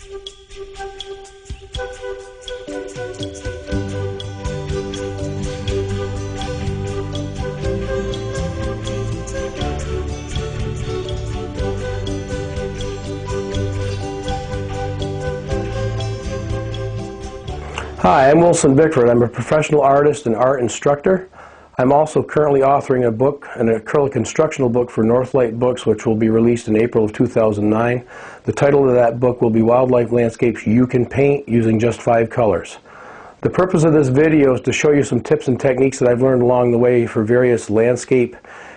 Hi, I'm Wilson Bickford. I'm a professional artist and art instructor. I'm also currently authoring a book, an acrylic instructional book for Northlight Books, which will be released in April of 2009. The title of that book will be Wildlife Landscapes You Can Paint Using Just 5 Colors. The purpose of this video is to show you some tips and techniques that I've learned along the way for various landscape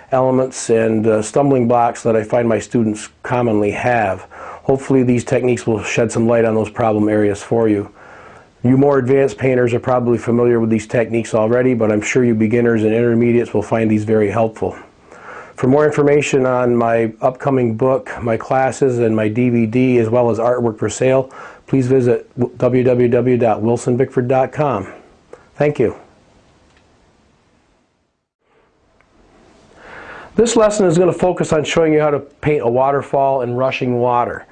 elements and stumbling blocks that I find my students commonly have. Hopefully these techniques will shed some light on those problem areas for you. You more advanced painters are probably familiar with these techniques already, but I'm sure you beginners and intermediates will find these very helpful. For more information on my upcoming book, my classes, and my DVD, as well as artwork for sale, please visit www.wilsonbickford.com. Thank you. This lesson is going to focus on showing you how to paint a waterfall in rushing water.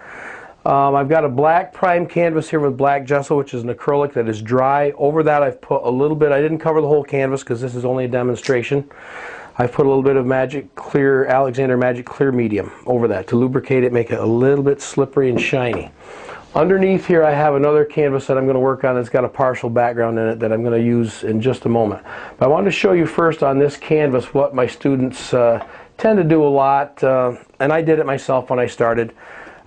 I've got a black prime canvas here with black gesso, which is an acrylic that is dry. Over that I've put a little bit, I didn't cover the whole canvas because this is only a demonstration. I've put a little bit of Magic Clear, Alexander Magic Clear medium over that to lubricate it, make it a little bit slippery and shiny. Underneath here I have another canvas that I'm going to work on that's got a partial background in it that I'm going to use in just a moment. But I wanted to show you first on this canvas what my students tend to do a lot, and I did it myself when I started.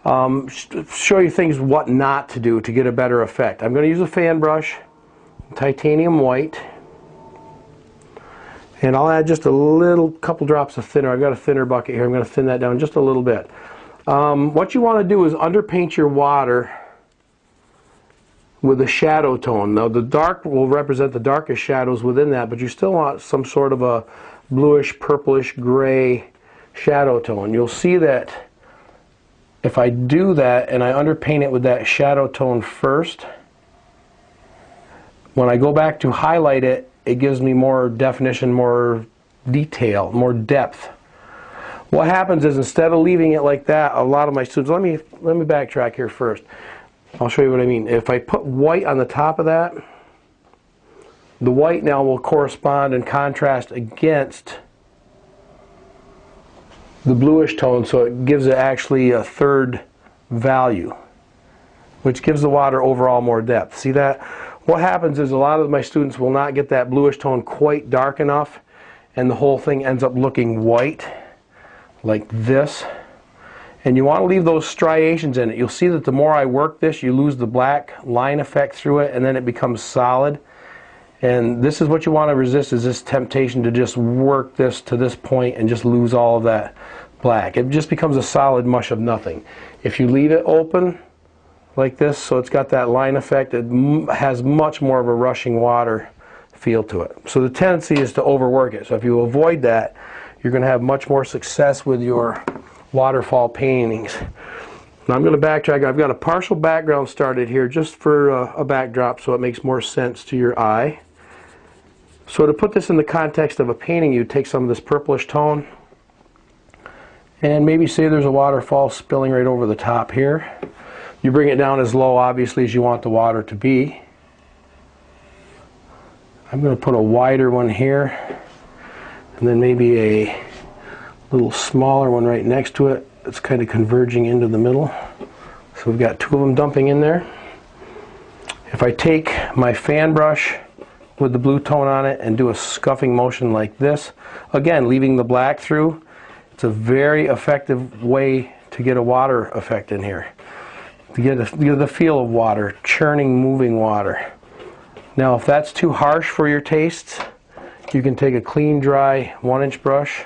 Show you things what not to do to get a better effect. I'm going to use a fan brush, titanium white, and I'll add just a couple drops of thinner. I've got a thinner bucket here. I'm going to thin that down just a little bit. What you want to do is underpaint your water with a shadow tone. Now the dark will represent the darkest shadows within that, but you still want some sort of a bluish, purplish, gray shadow tone. You'll see that if I do that and I underpaint it with that shadow tone first, when I go back to highlight it, it gives me more definition, more detail, more depth. What happens is instead of leaving it like that, a lot of my students, let me backtrack here first. I'll show you what I mean. If I put white on the top of that, the white now will correspond and contrast against the bluish tone, so it gives it actually a third value, which gives the water overall more depth. See that? What happens is a lot of my students will not get that bluish tone quite dark enough, and the whole thing ends up looking white like this. And you want to leave those striations in it. You'll see that the more I work this, you lose the black line effect through it, and then it becomes solid. And this is what you want to resist, is this temptation to just work this to this point and just lose all of that black. It just becomes a solid mush of nothing. If you leave it open like this, so it's got that line effect, it has much more of a rushing water feel to it. So the tendency is to overwork it. So if you avoid that, you're going to have much more success with your waterfall paintings. Now I'm going to backtrack. I've got a partial background started here just for a backdrop so it makes more sense to your eye. So to put this in the context of a painting, you take some of this purplish tone and maybe say there's a waterfall spilling right over the top here. You bring it down as low, obviously, as you want the water to be. I'm going to put a wider one here and then maybe a little smaller one right next to it. It's kind of converging into the middle. So we've got two of them dumping in there. If I take my fan brush with the blue tone on it and do a scuffing motion like this, again leaving the black through, it's a very effective way to get a water effect in here. To get the feel of water, churning, moving water. Now if that's too harsh for your tastes, you can take a clean, dry 1-inch brush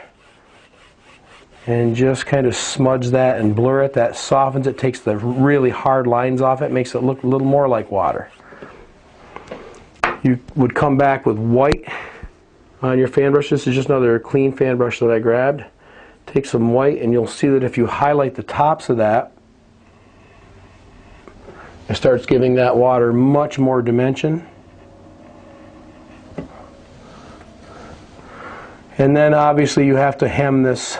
and just kind of smudge that and blur it. That softens it, takes the really hard lines off it, makes it look a little more like water. You would come back with white on your fan brush. This is just another clean fan brush that I grabbed. Take some white and you'll see that if you highlight the tops of that, it starts giving that water much more dimension. And then obviously you have to hem this